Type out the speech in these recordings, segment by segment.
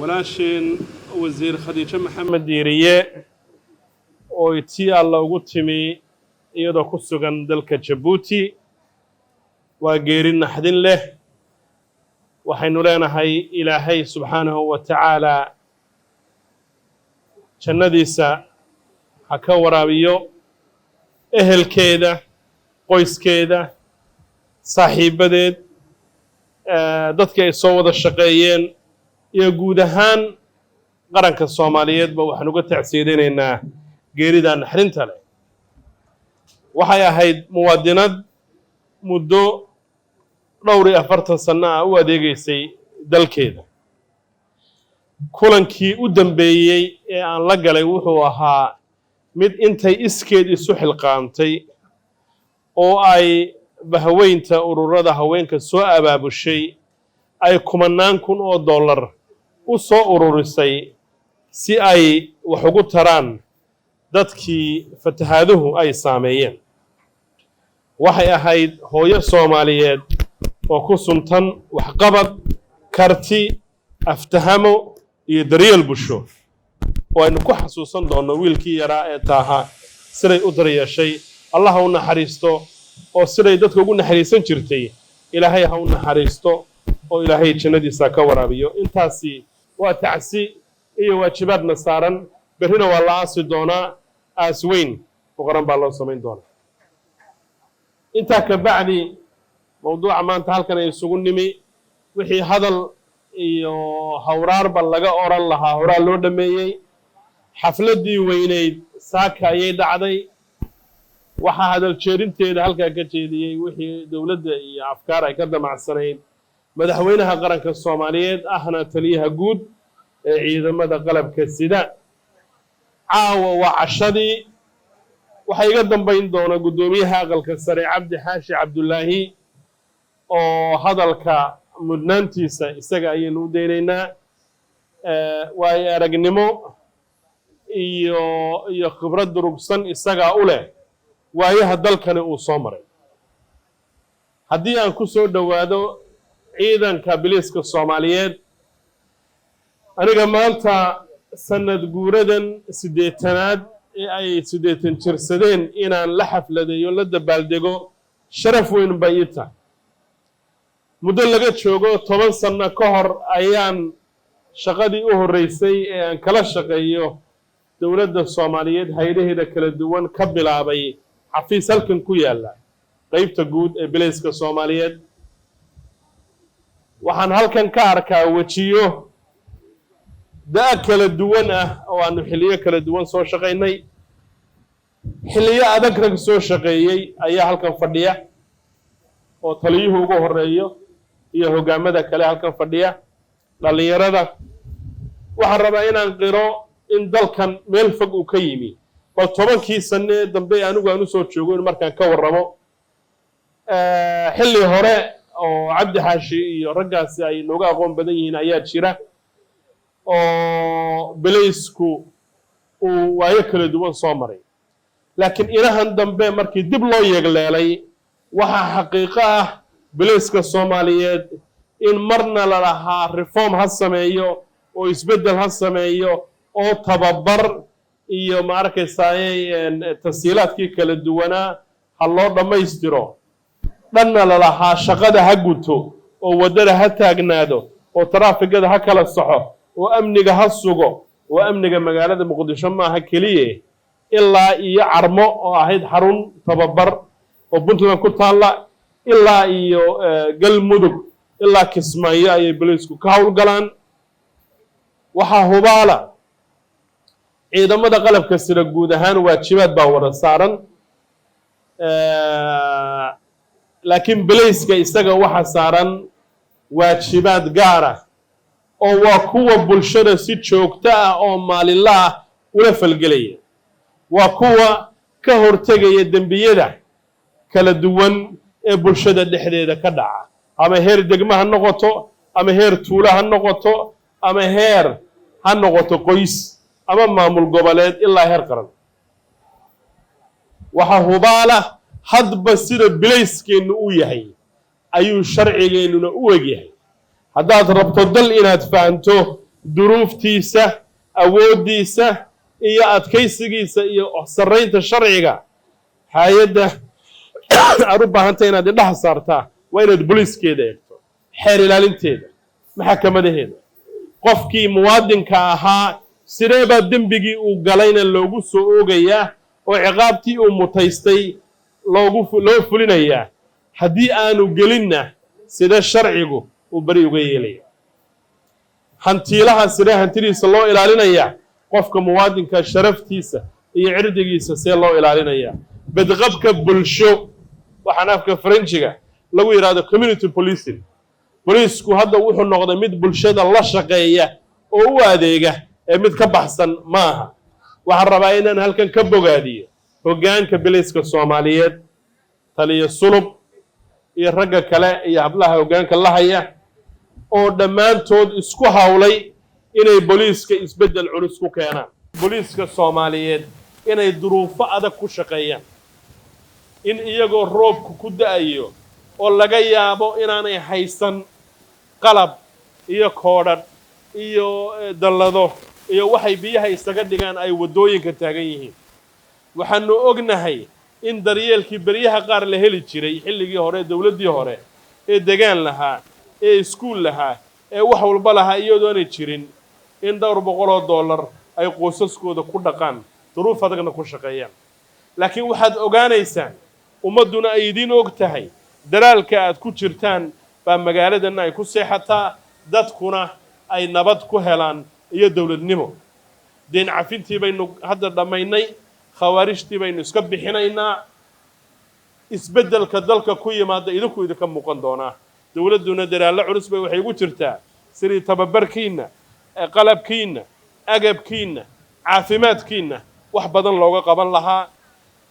walaasheen wasiir khadiijo maxamed diiriye oo tii alla ugu timi iyadoo ku sugan dalka Jabuuti waa geeri naxdin leh waxaynu leenahay ilaahay subxaanahu wa tacaala jannadiisa ha ka waraabiyo ehelkeeda qoyskeeda saaxiibadeed dadka ay soo wada shaqeeyeen iyo guud ahaan qaranka Soomaaliyeed ba waxaan uga tacsiideynaa geerida naxdinta leh waxay ahayd muwaadinad muddo dhowr iyo 40 sano ah u adeegaysay dalkeeda kulankii u dambeeyay ee aan la galay wuxuu ahaa mid intay iskeed isu xilqaantay oo ay bahaweynta ururada haweenka soo abaabushay ay kumanaan kun oo dollar u soo ururisay si ay wax ugu taraan dadkii fatahaaduhu ay saameeyeen waxay ahayd hooyo Soomaaliyeed oo ku suntan waxqabad karti aftahamo iyo daryeel bulsho oo aynu ku xasuusan doono wiilkii yaraa ee taaha siday u daryeeshay Allah ha u naxariisto oo siday dadku ugu naxariisan jirtay ilaahay ha u naxariisto oo ilaahay jannadiisa ka waraabiyo intaasi waa tacsi iyo waajibaadna saaran berrina waa la aasi doonaa aas weyn oo qaran baa loo samayn doonaa intaa ka bacdi mawduuca maanta halkan ay isugu nimi wixii hadal iyo hawraarba laga oran lahaa horaa loo dhameeyey xafladii weyneyd saaka ayay dhacday waxaa hadal jeerinteeda halkaa ka jeediyey wixii dowladda iyo afkaar ay ka damacsanayd madaxweynaha qaranka Soomaaliyeed ahna taliyaha guud ee ciidamada qalabka sida caawa waa cashadii waxay iga dambayn doona gudoomiyaha aqalka sare Cabdi Xaashi Cabdullaahi oo hadalka mudnaantiisa isaga ayaynu u daynaynaa waay aragnimo iyo khibrad durugsan isaga u leh waayaha dalkani uu soo maray haddii aan ku soo dhawaado ciidanka biliiska Soomaaliyeed aniga maanta sanad guuradan 8aad ee ay 8 jirsadeen inaan la xafladeeyo la dabaaldego sharaf weyn bay ii tahay muddo laga joogo 10 sano ka hor ayaan shaqadii u horeysay ee aan kala shaqeeyo dowladda Soomaaliyeed hay'adaheeda kala duwan ka bilaabay xafiis halkan ku yaala qaybta guud ee biliiska Soomaaliyeed waxaan halkan ka arkaa wajiyo daa kala duwan ah oo aanu xilliyo kala duwan soo shaqeynay xilliyo adag rag soo shaqeeyay ayaa halkan fadhiya oo taliyuhu ugu horeeyo iyo hogaamada kale halkan fadhiya dhalinyarada waxaan rabaa inaan qiro in dalkan meel fog uu ka yimi bal 10kii sano dambe anigu aan u soo joogo in markaan ka warramo xilli hore oo Cabdi Xaashi iyo raggaasi ay nooga aqoon badan yihiin ayaa jira oo biliisku uu waayo kala duwan soo maray laakiin ilahan dambe markii dib loo yeegleelay waxa xaqiiqo ah biliiska Soomaaliyeed in marna la lahaa reform ha sameeyo oo isbedel ha sameeyo oo tababar iyo ma arkaysaay tasiilaadkii kala duwanaa ha loo dhammaystiro dhanna la lahaa shaqada ha guto oo wadada ha taagnaado oo traafigada ha kala soxo oo amniga ha sugo oo amniga magaalada Muqdisho ma aha kaliye ilaa iyo Carmo oo ahayd xarun tababar oo Puntland ku taala ilaa iyo Galmudug ilaa Kismaayo ay biliisku ka hawlgalaan waxa hubaala ciidamada qalabka sida guud ahaan waajibaad baa wada saaran laakiin biliiska isaga waxa saaran waajibaad gaar ah oo waa kuwa bulshada si joogto ah oo maalinle ah ula falgelaya waa kuwa ka hortagaya dembiyada kala duwan ee bulshada dhexdeeda ka dhaca ama heer degmo ha noqoto ama heer tuulo ha noqoto ama heer ha noqoto qoys ama maamul goboleed ilaa heer qaran waxa hubaala hadba sida biliiskeenu u yahay ayuu sharcigeennuna u egyahay haddaad rabto dal inaad fahanto duruuftiisa awooddiisa iyo adkaysigiisa iyo sarraynta sharciga hay-adda aad u baahantay inaad indhaha saartaa waa inaad booliiskeeda eegto xeer ilaalinteeda maxkamadaheeda qofkii muwaadinka ahaa sidee baa dembigii uu galayna loogu soo oogayaa oo ciqaabtii uu mutaystay loo fulinayaa haddii aanu gelinna sidee sharcigu uu bari uga yeelaya hantiilaha sidee hantidiisa loo ilaalinayaa qofka muwaadinka sharaftiisa iyo cirdigiisa see loo ilaalinayaa badqabka bulsho waxaan afka faranjiga lagu yidhaahdo community policing booliisku hadda wuxuu noqday mid bulshada la shaqeeya oo u adeega ee mid ka baxsan ma aha waxaan rabaa inaan halkan ka bogaadiyo hoggaanka biliiska Soomaaliyeed taliya sulub iyo ragga kale iyo hablaha hoggaanka la haya oo dhammaantood isku hawlay inay booliiska isbeddel culus ku keenaan booliiska Soomaaliyeed inay duruufo adag ku shaqeeyaan in iyagoo roobku ku da'ayo oo laga yaabo inaanay haysan qalab iyo koodhadh iyo dallado iyo waxay biyaha isaga dhigaan ay waddooyinka taagan yihiin waxaanu ognahay in daryeelkii beryaha qaar la heli jiray xilligii hore dawladdii hore ee degaan lahaa ee iskuul lahaa ee wax walba lahaa iyadoonay jirin in $200 ay qoysaskooda ku dhaqaan duruuf adagna ku shaqeeyaan laakiin waxaad ogaanaysaan ummadduna ay idiin og tahay dalaalka aad ku jirtaan baa magaaladanna ay ku seexataa dadkuna ay nabad ku helaan iyo dawladnimo deen cafintii baynu hadda dhammaynay khawaarijtii baynu iska bixinaynaa isbeddelka dalka ku yimaada idinku idinka muuqan doonaa dawladduna daraalla culus bay waxay ugu jirtaa sidii tababarkiinna qalabkiinna agabkiinna caafimaadkiinna wax badan looga qaban lahaa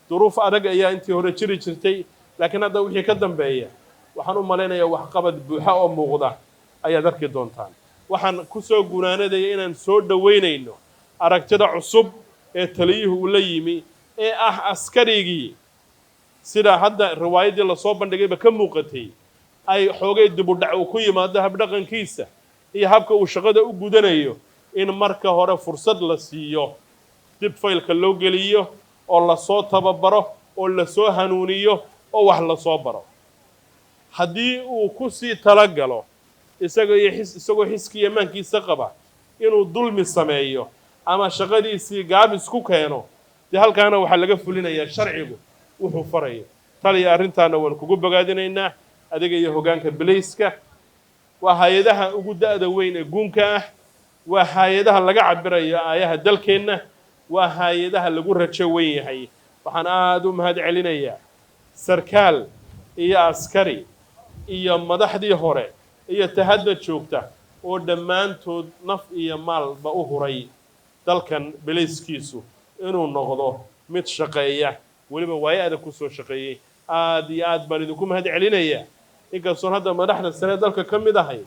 duruuf adag ayaa intii hore jiri jirtay laakiin hadda wixii ka dambeeya waxaan u malaynayaa waxqabad buuxa oo muuqda ayaad arki doontaan waxaan ku soo gunaanadaya inaan soo dhaweynayno aragtida cusub ee taliyuhu uu la yimi ee ah askarigii sida hadda riwaayadii la soo bandhigayba ka muuqatay ay xoogay dib u dhac ku yimaado habdhaqankiisa iyo habka uu shaqada u gudanayo in marka hore fursad la siiyo dib faylka loo geliyo oo la soo tababaro oo la soo hanuuniyo oo wax la soo baro haddii uu ku sii talagalo isagoo xiskiya maankiisa qaba inuu dulmi sameeyo ama shaqadiisii gaabis ku keeno dee halkaana waxaa laga fulinayaa sharcigu wuxuu farayo taliya arrintaana waan kugu bogaadinaynaa adiga iyo hoggaanka bilayska waa hay-adaha ugu da'da weyn ee guunka ah waa hay-adaha laga cabirayo aayaha dalkeenna waa hay-adaha lagu rajo weyn yahay waxaan aad u mahad celinayaa sarkaal iyo askari iyo madaxdii hore iyo tahadda joogta oo dhammaantood naf iyo maalba u huray dalkan bilayskiisu inuu noqdo mid shaqeeya weliba waayo adag ku soo shaqeeyey aad iyo aad baan idinku mahad celinayaa inkastoon hadda madaxda sare dalka ka mid ahay